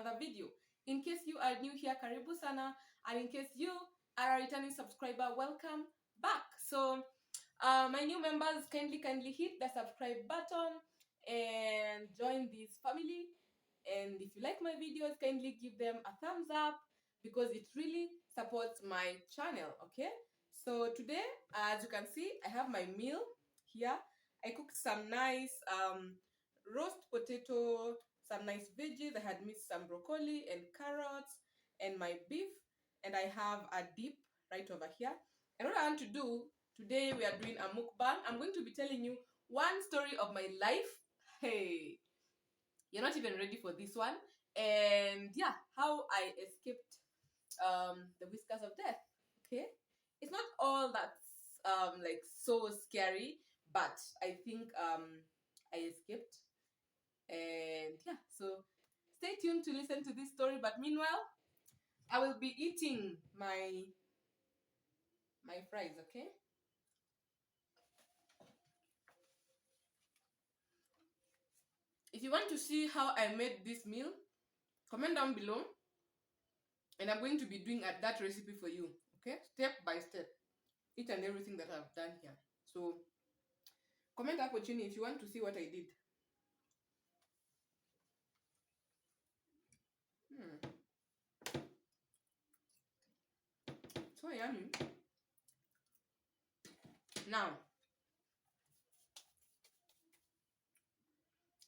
another video. In case you are new here, karibu sana, and in case you are a returning subscriber, welcome back. So my new members, kindly hit the subscribe button and join this family. And if you like my videos, kindly give them a thumbs up because it really supports my channel. Okay, so today, as you can see, I have my meal here. I cooked some nice roast potato, some nice veggies. I had mixed some broccoli and carrots and my beef, and I have a dip right over here. And what I want to do today, we are doing a mukbang. I'm going to be telling you one story of my life. Hey, you're not even ready for this one. And yeah, how I escaped the whiskers of death. Okay, it's not all that's like so scary, but I think I escaped. And yeah, so stay tuned to listen to this story. But meanwhile, I will be eating my fries. Okay. If you want to see how I made this meal, comment down below, and I'm going to be doing that recipe for you. Okay, step by step, each and everything that I've done here. So comment up watching if you want to see what I did. So yummy. Now,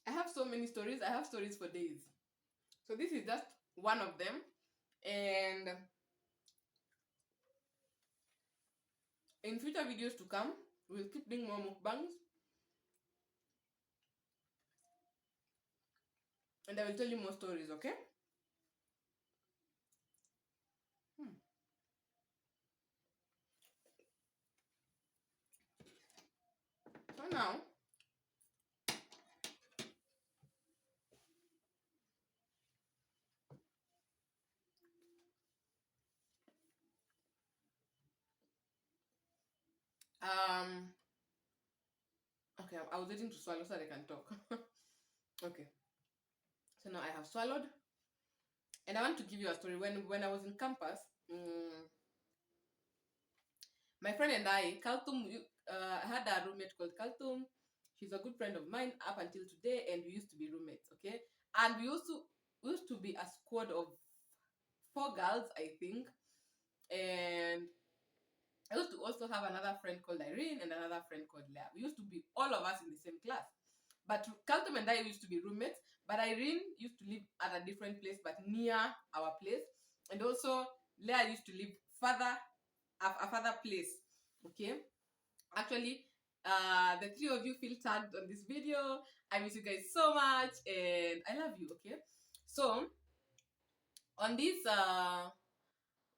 I have so many stories. I have stories for days. So this is just one of them. And in future videos to come, we'll keep doing more mukbangs. And I will tell you more stories, okay? So now, okay, I was waiting to swallow so that I can talk. Okay. So now I have swallowed. And I want to give you a story. When I was in campus, my friend and I, Kaltum, I had a roommate called Kaltum. She's a good friend of mine up until today, and we used to be roommates, okay? And we used to be a squad of 4 girls, I think. And I used to also have another friend called Irene and another friend called Leah. We used to be all of us in the same class. But Kaltum and I used to be roommates, but Irene used to live at a different place, but near our place. And also, Leah used to live a further place. Okay? Actually, the 3 of you feel tagged on this video. I miss you guys so much, and I love you, okay? So, on this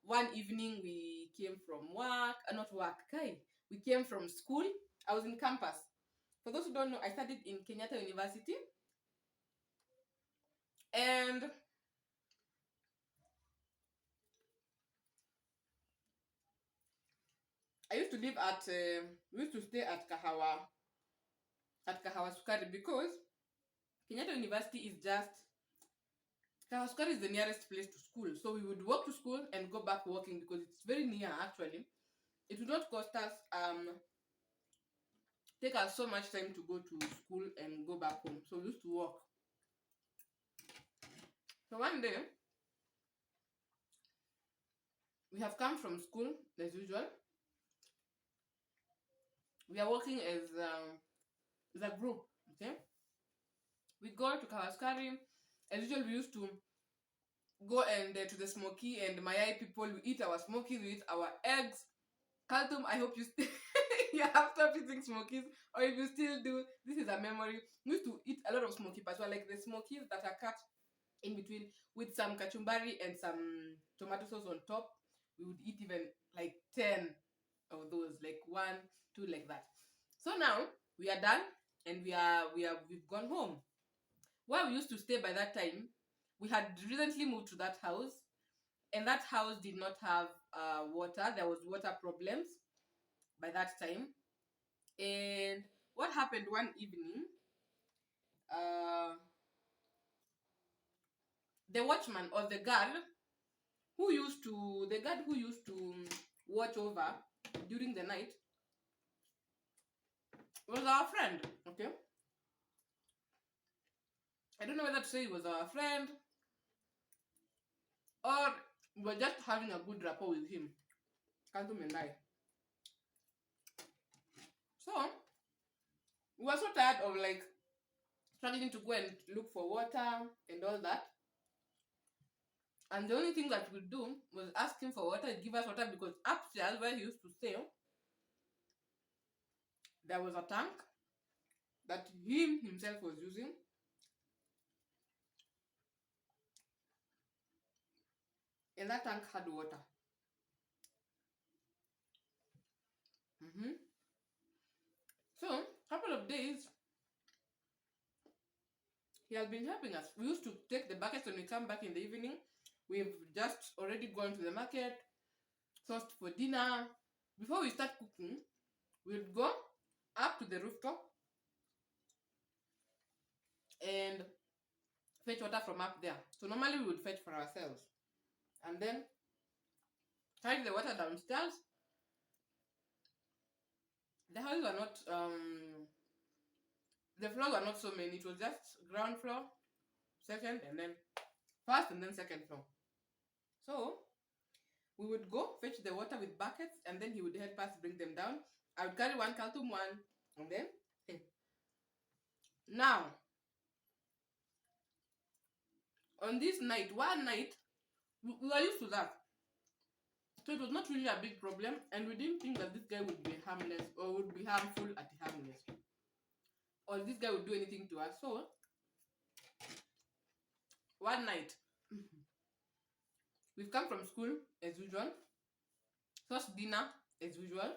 one evening, we came from work, not work, we came from school. I was in campus. For those who don't know, I studied in Kenyatta University. And I used to live at, we used to stay at Kahawa Sukari, because Kenyatta University is just, Kahawa Sukari is the nearest place to school. So we would walk to school and go back walking because it's very near actually. It would not cost us, take us so much time to go to school and go back home. So we used to walk. So one day, we have come from school as usual. We are walking as a group, okay? We go to Kawaskari. As usual, we used to go and to the smoky and Mayai people. We eat our smokies, we eat our eggs. Kaltum, I hope you still you have stopped eating smokies, or if you still do, this is a memory. We used to eat a lot of smoky paswa, like the smokies that are cut in between with some kachumbari and some tomato sauce on top. We would eat even like 10 of those, like 1, 2, like that. So now we are done and we've gone home. Where we used to stay by that time, we had recently moved to that house, and that house did not have water. There was water problems by that time. And what happened one evening, the watchman or the guard who used to watch over during the night was our friend. Okay, I don't know whether to say he was our friend or we were just having a good rapport with him. Kantum and I. So we were so tired of like struggling to go and look for water and all that. And the only thing that we do was ask him for water, he'd give us water because upstairs where he used to stay, there was a tank that he himself was using. And that tank had water. So, a couple of days, he has been helping us. We used to take the buckets when we come back in the evening. We've just already gone to the market, sourced for dinner. Before we start cooking, we'd go up to the rooftop and fetch water from up there. So normally we would fetch for ourselves. And then carry the water downstairs. The houses were not, the floors were not so many. It was just ground floor, second, and then first and then second floor. So we would go fetch the water with buckets and then he would help us bring them down. I would carry one Khartoum one and then now on this night, one night, we were used to that. So it was not really a big problem and we didn't think that this guy would be harmless or would be harmful at harmless. Or this guy would do anything to us. So one night, we've come from school as usual, first dinner as usual.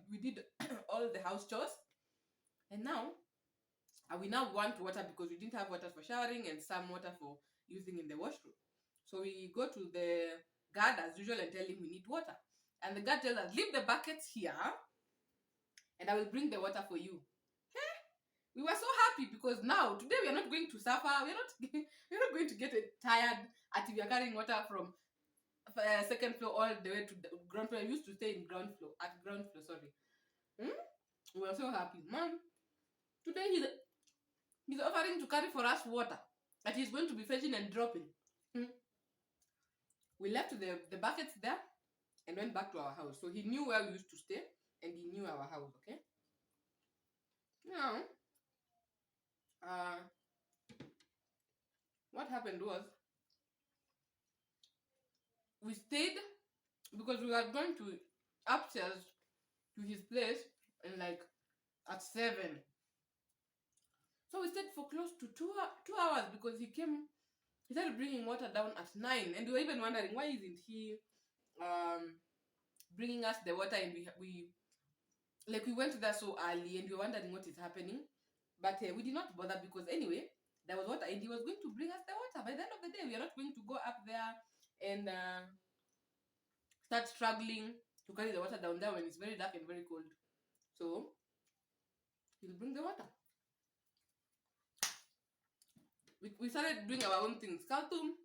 We did all the house chores, and now we now want water because we didn't have water for showering and some water for using in the washroom. So we go to the guard as usual and tell him we need water, and the guard tells us, leave the buckets here and I will bring the water for you. We were so happy because now today we are not going to suffer. We're not going to get tired at we are carrying water from second floor all the way to the ground floor. I used to stay in ground floor. Sorry. We were so happy, man. Today he's offering to carry for us water that he's going to be fetching and dropping. We left the buckets there and went back to our house. So he knew where we used to stay and he knew our house. Okay. Now, what happened was we stayed because we were going to upstairs to his place and like at 7. So we stayed for close to 2 hours because he started bringing water down at 9 and we were even wondering why isn't he bringing us the water, and we went there so early and we were wondering what is happening, but we did not bother because anyway there was water and he was going to bring us the water. By the end of the day we are not going to go up there and start struggling to carry the water down there when it's very dark and very cold. So he'll bring the water. We started doing our own things. Khartoum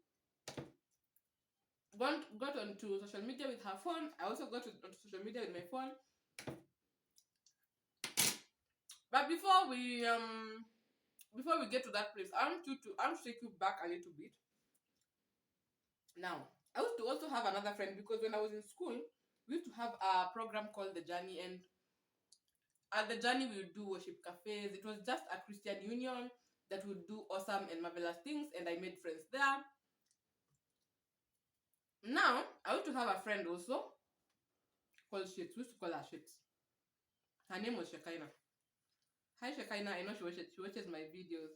got onto social media with her phone. I also got onto social media with my phone. But before we get to that place, I want to take you back a little bit. Now, I used to also have another friend because when I was in school, we used to have a program called The Journey, and at The Journey we would do worship cafes. It was just a Christian union that would do awesome and marvelous things, and I made friends there. Now, I used to have a friend also called Shits. We used to call her Shits. Her name was Shekaina. Hi Shekaina, I know she watches my videos.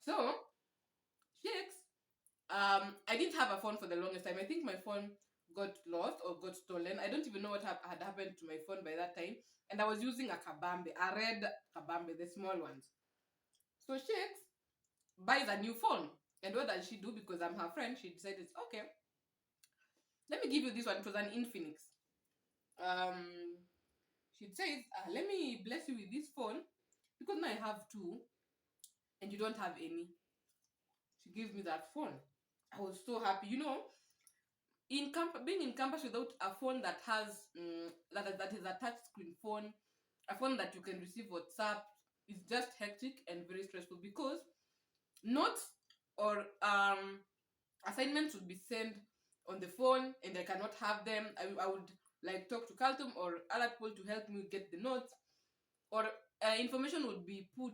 So, Shits, I didn't have a phone for the longest time. I think my phone got lost or got stolen. I don't even know what had happened to my phone by that time. And I was using a Kabambe, a red Kabambe, the small ones. So Shakes buys a new phone. And what does she do? Because I'm her friend, she decided, okay, let me give you this one. It was an Infinix. She says, let me bless you with this phone because now I have two. And you don't have any. She gives me that phone. I was so happy. Being in campus without a phone that has that is a touch screen phone, a phone that you can receive WhatsApp, is just hectic and very stressful, because notes or assignments would be sent on the phone and I cannot have them. I would like talk to Carlton or other people to help me get the notes, or information would be put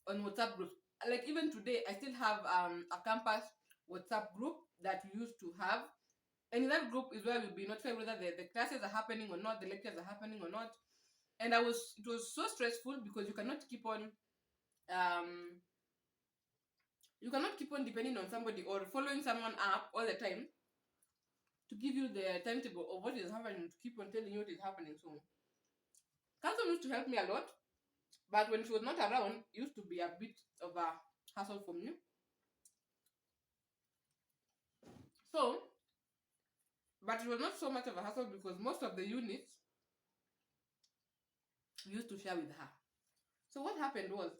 on WhatsApp groups. Like even today, I still have a campus WhatsApp group that we used to have, and in that group is where we'll be notified whether the classes are happening or not, the lectures are happening or not. And it was so stressful because um you cannot keep on depending on somebody or following someone up all the time to give you the timetable of what is happening, to keep on telling you what is happening. So Council used to help me a lot, but when she was not around, it used to be a bit of a hassle for me. So, but it was not so much of a hassle because most of the units we used to share with her. So what happened was,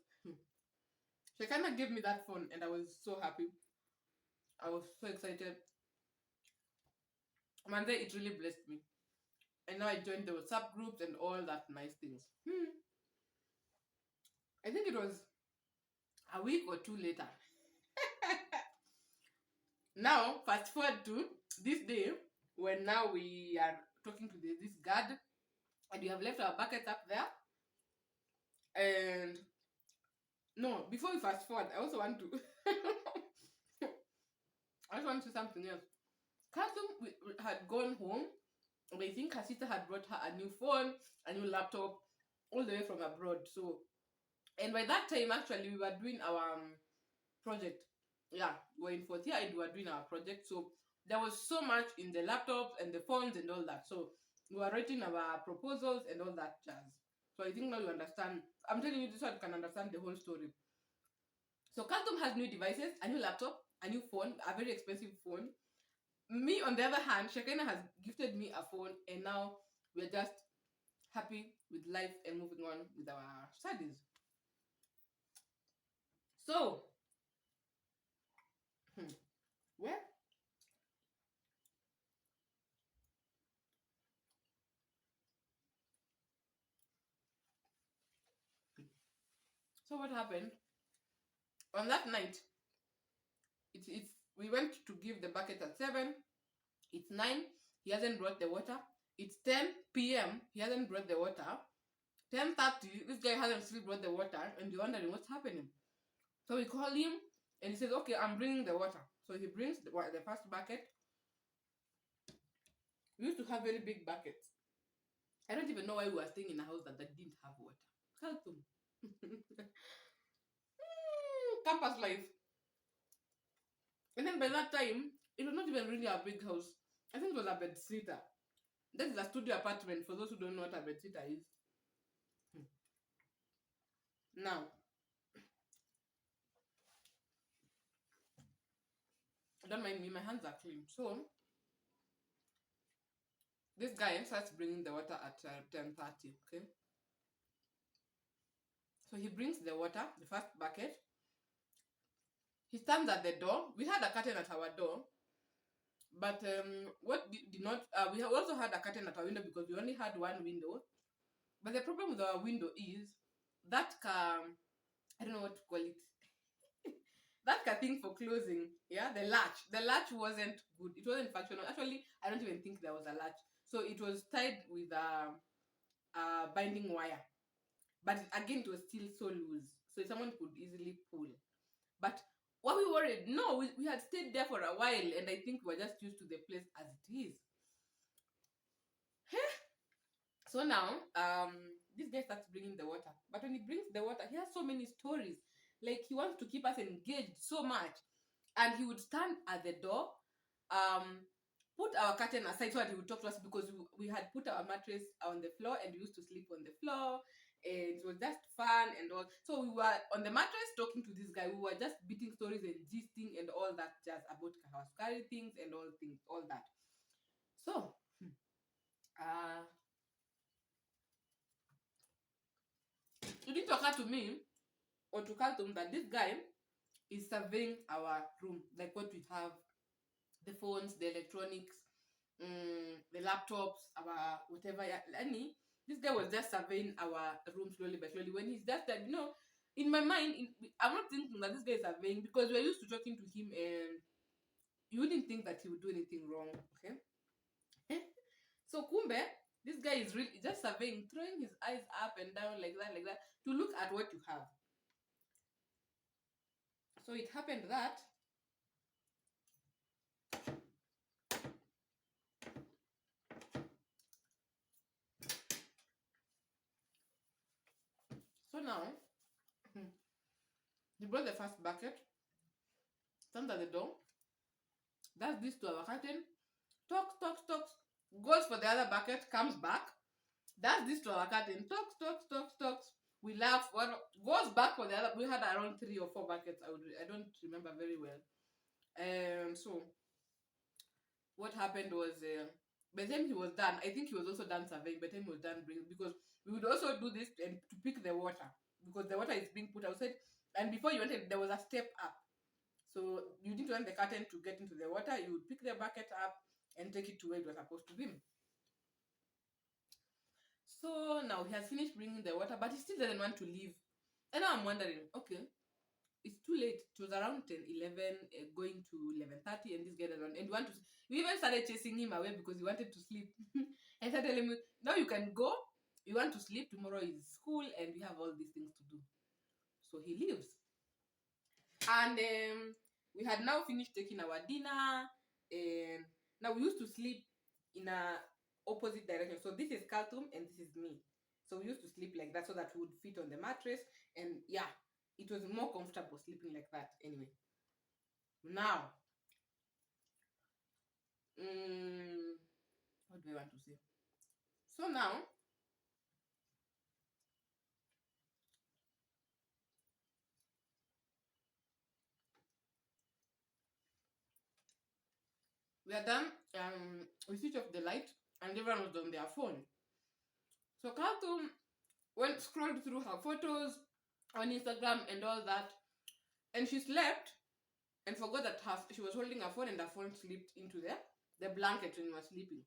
she kind of gave me that phone and I was so happy. I was so excited. One day it really blessed me. And now I joined the WhatsApp groups and all that nice things. I think it was a week or two later. Now, fast forward to this day when now we are talking to this guard and we have left our buckets up there. And no, before we fast forward, I also want to I just want to say something else. Carlton had gone home, and I think her sister had brought her a new phone, a new laptop, all the way from abroad. So, and by that time, actually, we were doing our project. Yeah, we were in fourth year and we were doing our project. So there was so much in the laptops and the phones and all that. So we were writing our proposals and all that jazz. So I think now you understand. I'm telling you this so you can understand the whole story. So Carlton has new devices, a new laptop, a new phone, a very expensive phone. Me, on the other hand, Shekina has gifted me a phone, and now we're just happy with life and moving on with our studies. So, well, so what happened on that night? It's we went to give the bucket at 7. It's 9. He hasn't brought the water. It's 10 p.m. He hasn't brought the water. 10:30. This guy hasn't still brought the water, and you're wondering what's happening. So we call him, and he says, "Okay, I'm bringing the water." So he brings the first bucket. We used to have very big buckets. I don't even know why we were staying in a house that didn't have water. Khartoum. Campus life. And then by that time, it was not even really a big house. I think it was a bed sitter. That is a studio apartment for those who don't know what a bed sitter is. Now, don't mind me, my hands are clean. So, this guy starts bringing the water at 10:30, okay? So he brings the water, the first bucket. He stands at the door. We had a curtain at our door. But what did not, we also had a curtain at our window because we only had one window. But the problem with our window is that I don't know what to call it. That thing for closing, yeah, the latch wasn't good. It wasn't functional. Actually, I don't even think there was a latch. So it was tied with a binding wire. But again, it was still so loose. So someone could easily pull. But what we worried, no, we had stayed there for a while, and I think we were just used to the place as it is. So now, this guy starts bringing the water. But when he brings the water, he has so many stories. Like, he wants to keep us engaged so much. And he would stand at the door, put our curtain aside so that he would talk to us, because we had put our mattress on the floor and we used to sleep on the floor. And it was just fun and all. So we were on the mattress talking to this guy. We were just beating stories and gisting and all that jazz about Kahawaskari things and all that. So, it didn't occur to me or to Khartoum that this guy is surveying our room, like what we have, the phones, the electronics, the laptops, our whatever. Any, this guy was just surveying our room slowly but slowly. When he's just that, in my mind, I'm not thinking that this guy is surveying because we're used to talking to him and you wouldn't think that he would do anything wrong. Okay. So Kumbe, this guy is really just surveying, throwing his eyes up and down like that, to look at what you have. So it happened that so now he brought the first bucket, stands at the door, does this to our curtain, talks, goes for the other bucket, comes back, does this to our curtain, talks. We laugh. One goes back for the other. We had around 3 or 4 buckets. I don't remember very well. So what happened was, by the time he was done, I think he was also done surveying. By the time he was done bringing, because we would also do this and to pick the water, because the water is being put outside, and before you wanted, there was a step up. So you didn't want the curtain to get into the water. You would pick the bucket up and take it to where it was supposed to be. So now he has finished bringing the water, but he still doesn't want to leave. And now I'm wondering, okay, it's too late. It was around 10, 11, going to 11:30, and this guy doesn't want. And we even started chasing him away because he wanted to sleep. And started telling me, now you can go. You want to sleep. Tomorrow is school, and we have all these things to do. So he leaves. And we had now finished taking our dinner. And now we used to sleep in a opposite direction. So this is Khartoum and this is me. So we used to sleep like that so that we would fit on the mattress. And yeah, it was more comfortable sleeping like that anyway. Now, what do I want to say? So now, we are done. We switch off the light and everyone was on their phone. So Khartoum went scrolled through her photos on Instagram and all that, and she slept and forgot that she was holding her phone and her phone slipped into the blanket when she was sleeping.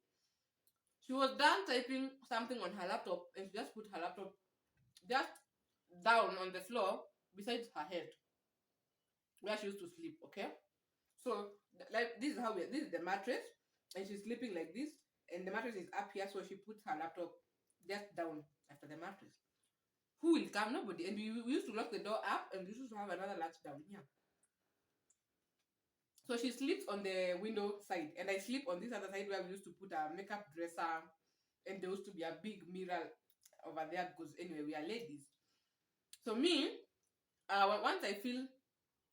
She was done typing something on her laptop and she just put her laptop just down on the floor beside her head where she used to sleep. Okay, so like this is the mattress, and she's sleeping like this, and the mattress is up here, so she puts her laptop just down after the mattress. Who will come? Nobody. And we used to lock the door up, and we used to have another latch down here. So she sleeps on the window side, and I sleep on this other side where we used to put a makeup dresser, and there used to be a big mirror over there because anyway we are ladies. So me, once I feel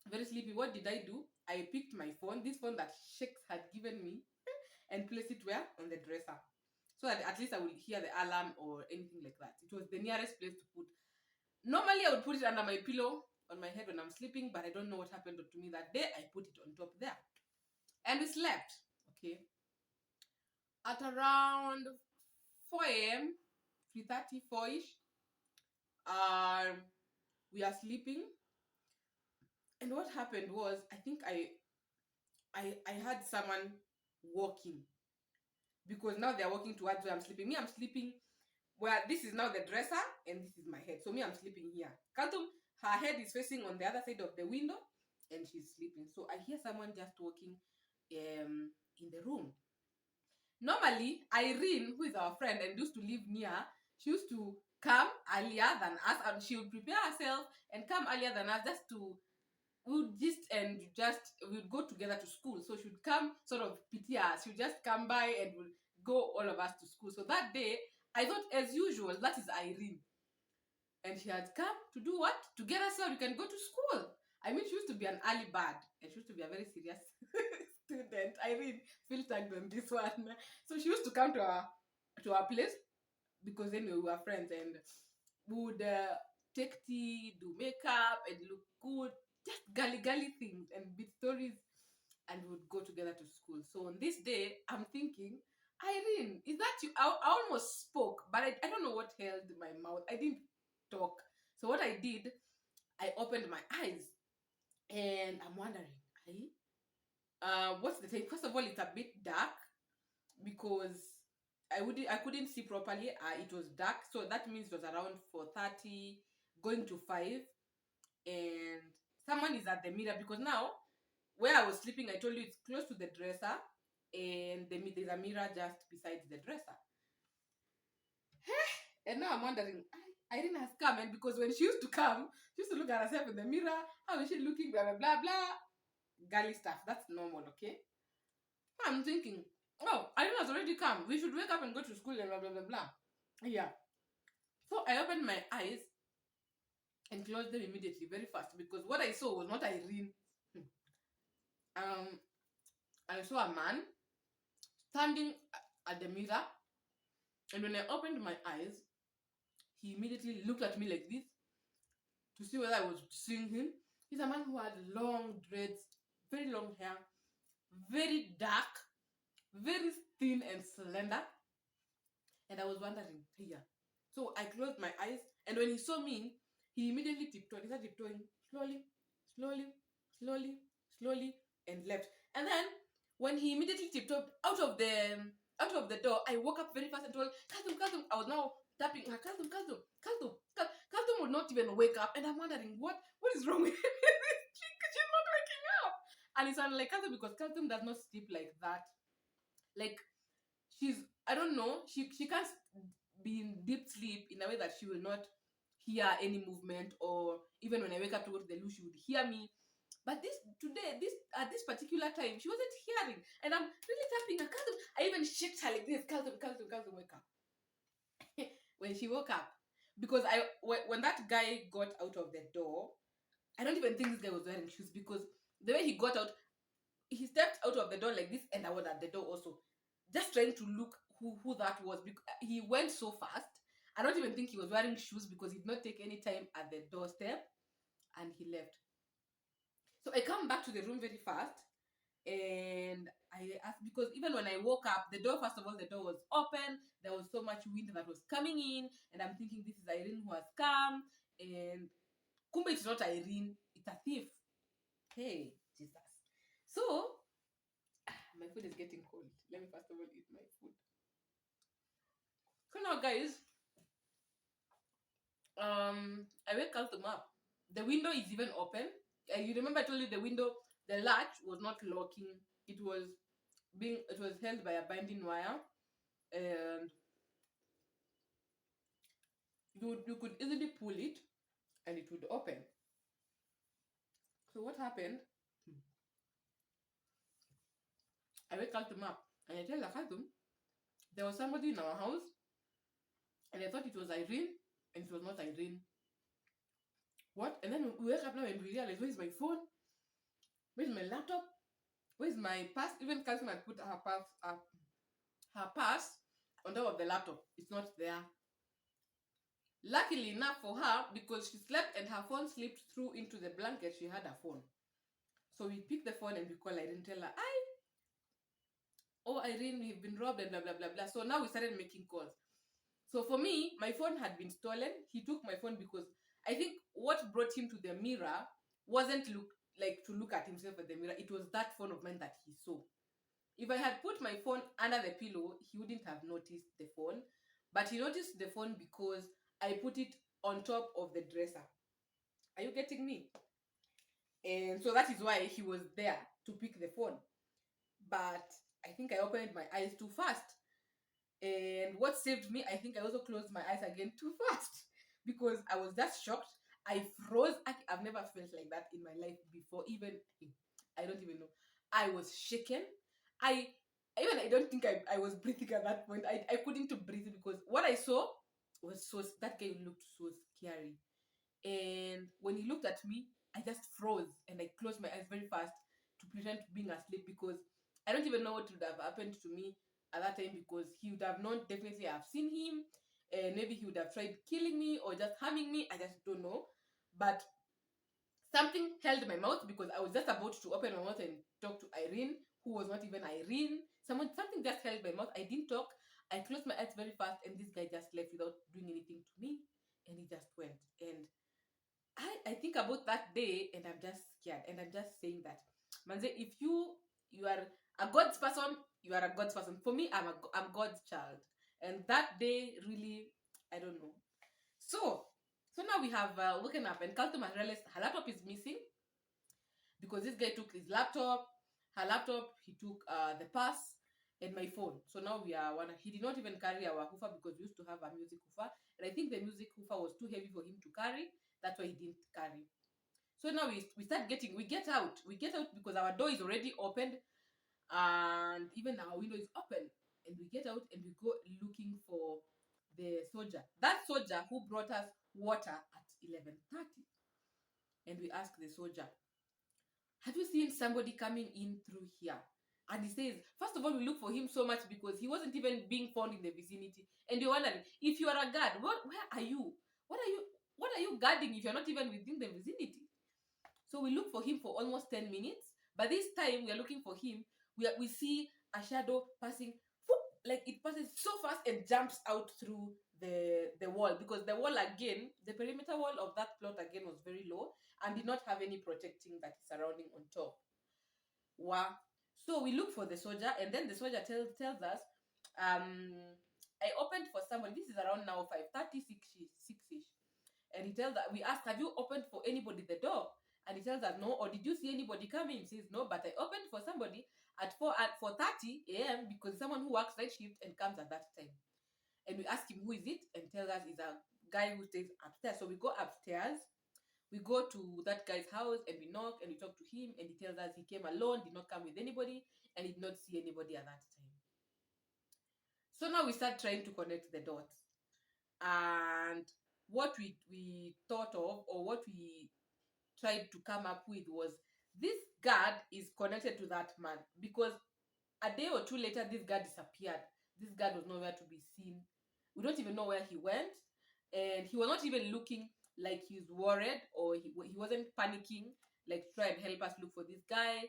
very sleepy, what did I do? I picked my phone, this phone that Shakes had given me, and placed it where? On the dresser. So that at least I will hear the alarm or anything like that. It was the nearest place to put. Normally I would put it under my pillow on my head when I'm sleeping, but I don't know what happened to me that day. I put it on top there. And we slept. Okay. At around 4 a.m., 3:30, 4-ish, we are sleeping. And what happened was, I think I had someone walking, because now they're walking towards where I'm sleeping. Me, I'm sleeping where this is now the dresser and this is my head. So me, I'm sleeping here. Kaltum, her head is facing on the other side of the window and she's sleeping. So I hear someone just walking in the room. Normally, Irene, who is our friend and used to live near, she used to come earlier than us, and she would prepare herself and come earlier than us, just to we would go together to school. So she would come sort of pity us. She would just come by and would go all of us to school. So that day, I thought, as usual, that is Irene. And she had come to do what? To get us so we can go to school. I mean, she used to be an early bird and she used to be a very serious student. Irene, feel tagged on this one. So she used to come to our place because then we were friends, and we would take tea, do makeup, and look good, just gully things and bit stories, and we would go together to school. So on this day, I'm thinking, Irene, is that you? I almost spoke, but I don't know what held my mouth. I didn't talk. So what I did, I opened my eyes and I'm wondering, what's the time? First of all, it's a bit dark because I couldn't see properly. It was dark, so that means it was around 4:30, going to 5, and someone is at the mirror because now where I was sleeping, I told you it's close to the dresser, and there's a mirror just beside the dresser. And now I'm wondering, Irene has come, and because when she used to come, she used to look at herself in the mirror. How is she looking? Blah blah blah blah. Girly stuff. That's normal, okay? I'm thinking, oh, Irene has already come. We should wake up and go to school and blah blah blah blah. Yeah. So I opened my eyes and closed them immediately, very fast, because what I saw was not Irene. Um, I saw a man standing at the mirror, and when I opened my eyes, he immediately looked at me like this to see whether I was seeing him. He's a man who had long dreads, very long hair, very dark, very thin and slender. And I was wondering, yeah. So I closed my eyes, and when he saw me, he immediately tiptoed. He started tiptoeing slowly, slowly, slowly, slowly, and left. And then when he immediately tiptoed out of the door, I woke up very fast and told Kaltum, Kaltum. I was now tapping her, Kaltum, Kaltum, Kaltum. Kaltum would not even wake up, and I'm wondering what is wrong with her. She's not waking up. And it sounded like Kaltum because Kaltum does not sleep like that. Like she's, I don't know, she can't be in deep sleep in a way that she will not hear any movement, or even when I wake up to go to the loo, she would hear me. But at this particular time, she wasn't hearing, and I'm really tapping her. Kaltum. I even shook her like this. Kaltum, Kaltum, Kaltum, wake up. When she woke up, because when that guy got out of the door, I don't even think this guy was wearing shoes, because the way he got out, he stepped out of the door like this, and I was at the door also, just trying to look who that was, because he went so fast. I don't even think he was wearing shoes, because he did not take any time at the doorstep, and he left. So I come back to the room very fast, and I asked, because even when I woke up, the door, first of all, the door was open. There was so much wind that was coming in, and I'm thinking this is Irene who has come, and kumbe it's not Irene, it's a thief. Hey, Jesus. So my food is getting cold. Let me first of all eat my food. So now, guys, I wake Carlton up. The window is even open. You remember I told you the window, the latch was not locking. It was held by a binding wire, and you could easily pull it, and it would open. So what happened? I wake Carlton up, and I tell Carlton there was somebody in our house, and I thought it was Irene, and it was not Irene. What? And then we wake up now and we realize, where's my phone? Where's my laptop? Where's my purse? Even Carlton had put her purse on top of the laptop. It's not there. Luckily enough for her, because she slept and her phone slipped through into the blanket, she had her phone. So we pick the phone and we call Irene, tell her, oh Irene, we've been robbed and blah blah blah blah. So now we started making calls. So for me, my phone had been stolen. He took my phone because I think what brought him to the mirror wasn't to look at himself at the mirror. It was that phone of mine that he saw. If I had put my phone under the pillow, he wouldn't have noticed the phone. But he noticed the phone because I put it on top of the dresser. Are you getting me? And so that is why he was there to pick the phone. But I think I opened my eyes too fast. And what saved me, I think I also closed my eyes again too fast, because I was just shocked. I froze. I've never felt like that in my life before. Even, I don't even know. I was shaken. I don't think I was breathing at that point. I couldn't breathe, because what I saw was that guy looked so scary. And when he looked at me, I just froze and I closed my eyes very fast to pretend being asleep, because I don't even know what would have happened to me at that time, because he would have not definitely have seen him, and maybe he would have tried killing me or just harming me. I just don't know. But something held my mouth, because I was just about to open my mouth and talk to Irene, who was not even Irene. Something just held my mouth. I didn't talk. I closed my eyes very fast, and this guy just left without doing anything to me, and he just went. And I think about that day and I'm just scared. And I'm just saying that, Manze, if you are a God's person, you are a God's person. For me, I'm God's child. And that day really, I don't know. So so now we have woken up and Kaltum has realized her laptop is missing because this guy took his laptop, her laptop, he took the purse and my phone. So now we are one. He did not even carry our hoofer because we used to have a music hoofer, and I think the music hoofer was too heavy for him to carry. That's why he didn't carry. So now we start getting we get out because our door is already opened and even our window is open, and we get out and we go looking for the soldier. That soldier who brought us water at 11:30, and we ask the soldier, have you seen somebody coming in through here? And he says, first of all, we look for him so much because he wasn't even being found in the vicinity. And you're wondering, if you are a guard, where are you? What are you guarding if you're not even within the vicinity? So we look for him for almost 10 minutes. But this time we are looking for him, we see a shadow passing, whoop, like it passes so fast and jumps out through the wall, because the wall again, the perimeter wall of that plot again was very low and did not have any protecting that is surrounding on top. Wow. So we look for the soldier, and then the soldier tells us, I opened for somebody. This is around now 5:36 ish. And he tells that we asked, have you opened for anybody the door? And he tells us no. Or did you see anybody coming? He says no, but I opened for somebody at 4:30 a.m. because someone who works night shift and comes at that time. And we ask him who is it, and tells us it's a guy who stays upstairs. So we go upstairs, we go to that guy's house and we knock and we talk to him, and he tells us he came alone, did not come with anybody, and did not see anybody at that time. So now we start trying to connect the dots. And what we thought of, or what we tried to come up with, was this guard is connected to that man, because a day or two later this guard disappeared. This guard was nowhere to be seen. We don't even know where he went, and he was not even looking like he's worried, or he wasn't panicking like to try and help us look for this guy.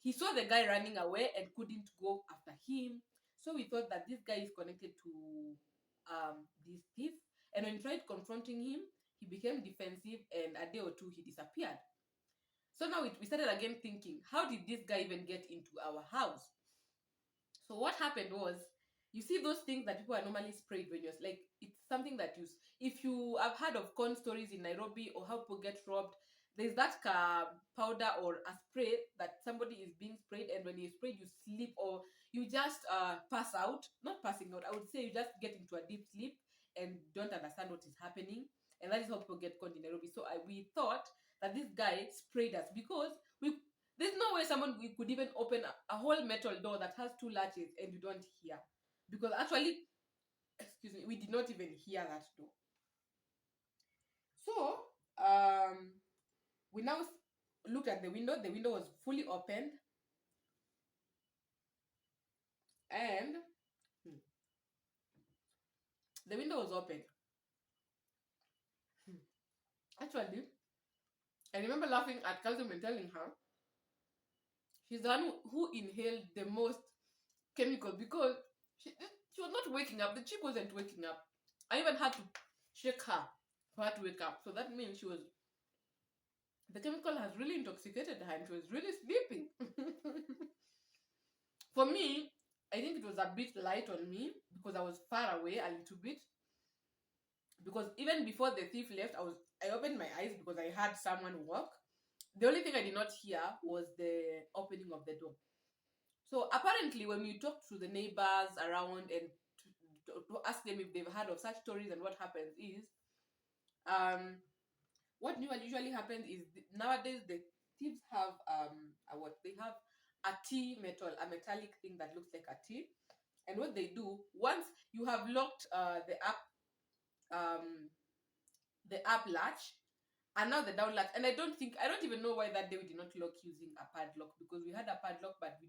He saw the guy running away and couldn't go after him. So we thought that this guy is connected to this thief. And when we tried confronting him, he became defensive, and a day or two he disappeared. So now we started again thinking, how did this guy even get into our house? So what happened was, you see those things that people are normally sprayed when you're like, it's something that you, if you have heard of con stories in Nairobi or how people get robbed, there's that powder or a spray that somebody is being sprayed, and when you spray, you sleep, or you just pass out. Not passing out, I would say you just get into a deep sleep and don't understand what is happening, and that is how people get caught in Nairobi. So we thought that this guy sprayed us, because there's no way someone we could even open a whole metal door that has two latches and you don't hear. Because actually, excuse me, we did not even hear that door. So we now looked at the window. The window was fully opened, and the window was open. Actually, I remember laughing at Calvin and telling her she's the one who inhaled the most chemical, because she was not waking up. The chick wasn't waking up. I even had to shake her for her to wake up. So that means the chemical has really intoxicated her and she was really sleeping. For me, I think it was a bit light on me because I was far away a little bit. Because even before the thief left, I opened my eyes because I heard someone walk. The only thing I did not hear was the opening of the door. So apparently, when you talk to the neighbors around and to ask them if they've heard of such stories, and what happens is, what usually happens is, nowadays the thieves have they have a T metal, a metallic thing that looks like a T, and what they do, once you have locked the up latch, and now the down latch, and I don't even know why that day we did not lock using a padlock, because we had a padlock, but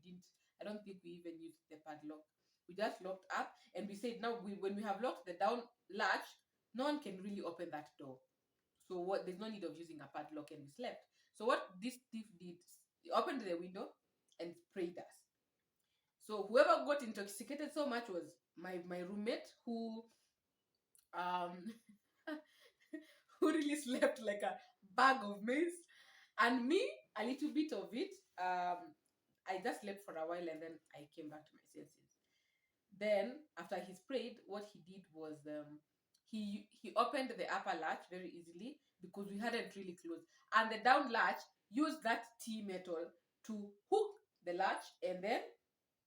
I don't think we even used the padlock. We just locked up, and we said now when we have locked the down latch, no one can really open that door. So there's no need of using a padlock, and we slept. So what this thief did, he opened the window and sprayed us. So whoever got intoxicated so much was my roommate, who who really slept like a bag of maize, and me a little bit of it. I just slept for a while and then I came back to my senses. Then after he sprayed, what he did was he opened the upper latch very easily because we hadn't really closed, and the down latch used that T metal to hook the latch and then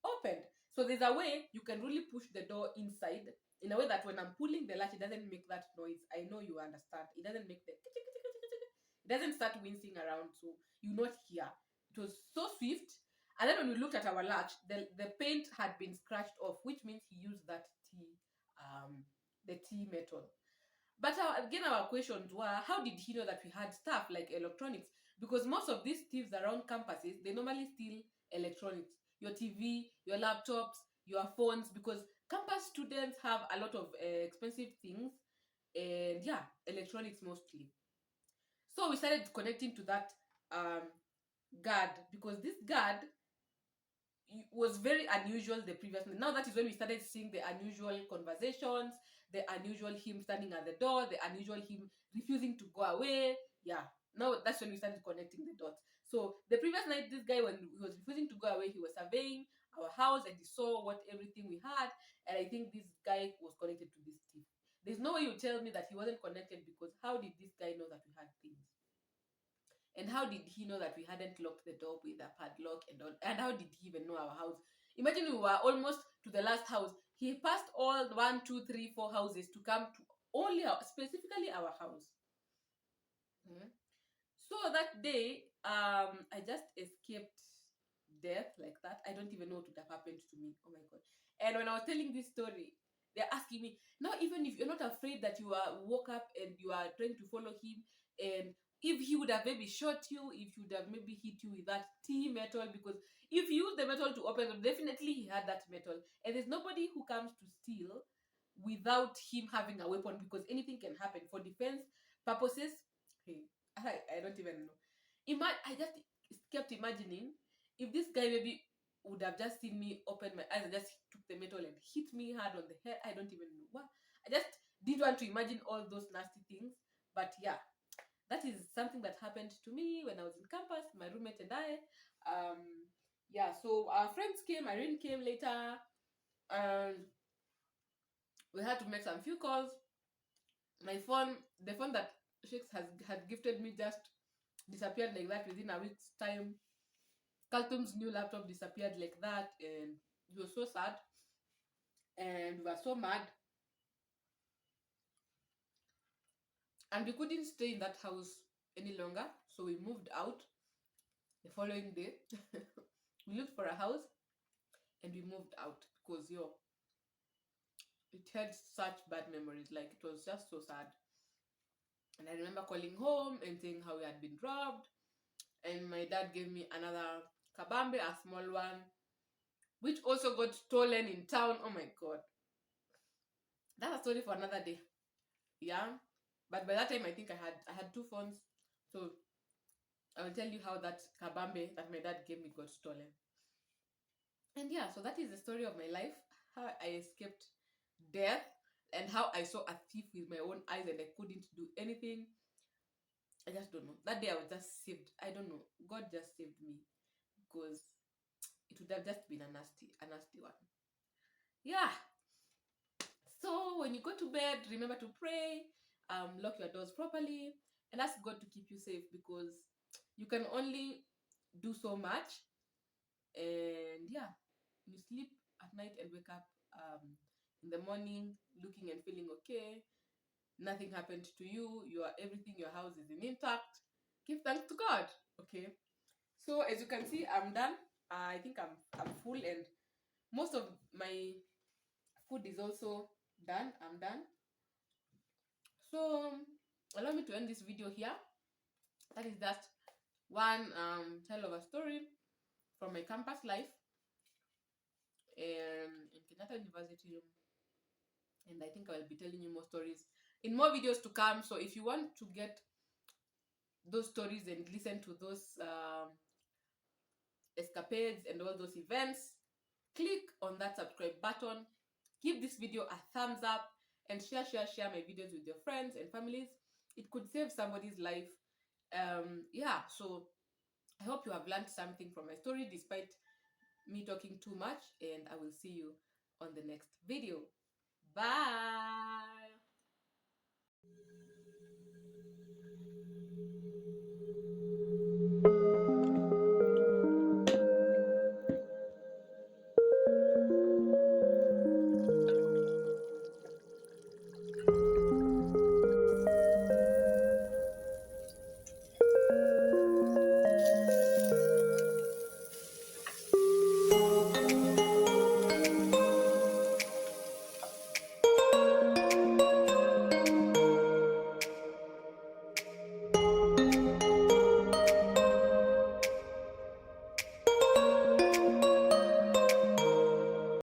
opened. So there's a way you can really push the door inside in a way that when I'm pulling the latch, it doesn't make that noise. I know you understand. It doesn't make the it doesn't start wincing around, so you not hear. It was so swift. And then when we looked at our latch, the paint had been scratched off, which means he used that the T metal. But again, our questions were, how did he know that we had stuff like electronics? Because most of these thieves around campuses, they normally steal electronics, your TV, your laptops, your phones, because campus students have a lot of expensive things, and yeah, electronics mostly. So we started connecting to that um, guard, because this guard was very unusual the previous night. Now that is when we started seeing the unusual conversations, the unusual him standing at the door, the unusual him refusing to go away. Yeah, now that's when we started connecting the dots. So the previous night, this guy, when he was refusing to go away, he was surveying our house and he saw what everything we had. And I think this guy was connected to this thief. There's no way you tell me that he wasn't connected, because how did this guy know that we had things? And how did he know that we hadn't locked the door with a padlock and all? And how did he even know our house? Imagine we were almost to the last house. He passed all 1, 2, 3, 4 houses to come to only specifically our house. Mm. So that day, I just escaped death like that. I don't even know what would have happened to me. Oh my god! And when I was telling this story, they're asking me now, even if you're not afraid that you are woke up and you are trying to follow him, and if he would have maybe shot you, if he would have maybe hit you with that T metal, because if you use the metal to open it, definitely he had that metal, and there's nobody who comes to steal without him having a weapon, because anything can happen for defense purposes. Hey, I don't even know. I just kept imagining if this guy maybe would have just seen me open my eyes and just took the metal and hit me hard on the head. I don't even know. What? I just didn't want to imagine all those nasty things. But yeah, that is something that happened to me when I was in campus, my roommate and I. Yeah, so our friends came, Irene came later, and we had to make some few calls. My phone, the phone that Shakes had gifted me, just disappeared like that within a week's time. Carlton's new laptop disappeared like that, and it was so sad, and we were so mad, and we couldn't stay in that house any longer, so we moved out the following day. We looked for a house and we moved out because it had such bad memories. Like, it was just so sad. And I remember calling home and saying how we had been robbed, and my dad gave me another kabambe, a small one, which also got stolen in town. Oh my god, that's a story for another day. Yeah, but by that time I think I had two phones, so I will tell you how that kabambe that my dad gave me got stolen. And yeah, so that is the story of my life, how I escaped death, and how I saw a thief with my own eyes and I couldn't do anything. I just don't know. That day I was just saved. I don't know. God just saved me, because it would have just been a nasty one. Yeah. So when you go to bed, remember to pray, lock your doors properly, and ask God to keep you safe, because you can only do so much. And yeah, you sleep at night and wake up in the morning looking and feeling okay. Nothing happened to you. Your house is intact. Give thanks to God. Okay. So as you can see, I'm done. I think I'm full, and most of my food is also done. I'm done. So allow me to end this video here. That is just one tale of a story from my campus life in Kenyatta University, and I think I will be telling you more stories in more videos to come. So if you want to get those stories and listen to those escapades and all those events, click on that subscribe button, give this video a thumbs up, and share my videos with your friends and families. It could save somebody's life. Yeah, so I hope you have learned something from my story despite me talking too much, and I will see you on the next video. Bye.